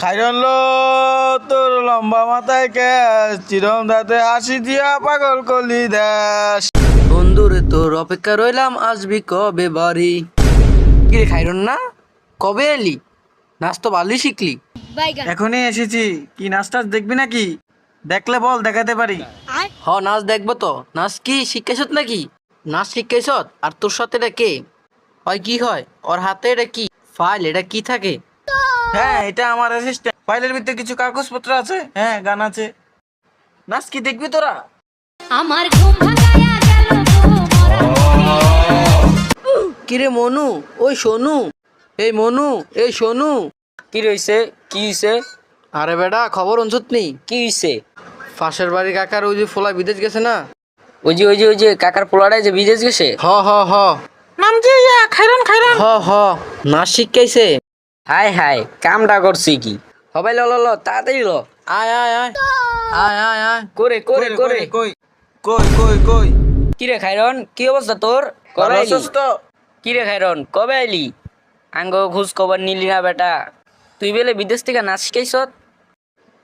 খাইরন লো তোর লম্বা মাথায় ক্যাশ চিরম দাঁতে হাসি দিয়া পাগল কলি দেশ। বন্ধুরে তোর অপেক্ষা রইলাম, আসবি কবে বাড়ি? কিরে খাইরন না, কবে এলি? নাচ তো ভালোই শিখলি। এখনই এসেছি, কি নাচ টাচ দেখবি নাকি? দেখলে বল, দেখাতে পারি। হ নাচ দেখবো তো। নাচ কি শিখাইছত নাকি? নাচ শিখাইছত? আর তোর সাথে এটা কে হয়? কি হয় ওর হাতে? এটা কি ফাইল? এটা কি থাকে? হ্যাঁ, এটা আমার অ্যাসিস্ট্যান্ট। ফাইলের ভিতরে কিছু কাগজপত্র আছে, হ্যাঁ গান আছে। নাচ কি দেখবি তোরা? আমার ঘুম ভাঙায়া গেল কিরে মনু, ওই সোনু, এই মনু, এই সোনু। কি রইছে? কি হইছে? আরে বেটা খবর অঞ্চত নেই? কি হইছে? পাশের বাড়ি কাকার ওই যে ফোলা বিদেশ গেছে না? ওই যে কাকার পোলাটাই যে বিদেশ গেছে। হ হ হ নাম যে খাইরন খাইরন। হ হ নাচ শিখাইছে। হাই হাই, কামটা করছি কি? সবাই ল ল ল, তাড়াতাড়ি ল। আয় আয় আয় আয় আয় আয় করে করে করে। কই কই কই কই কিরে খাইরন, কি অবস্থা তোর? কবে ভালো আইলি? আছিস তো? কিরে খাইরন, কবে আইলি? আঙ্গ খোঁজ খবর নিলি না বেটা। তুই বেলে বিদেশ থেকে নাচ শিখাইছ?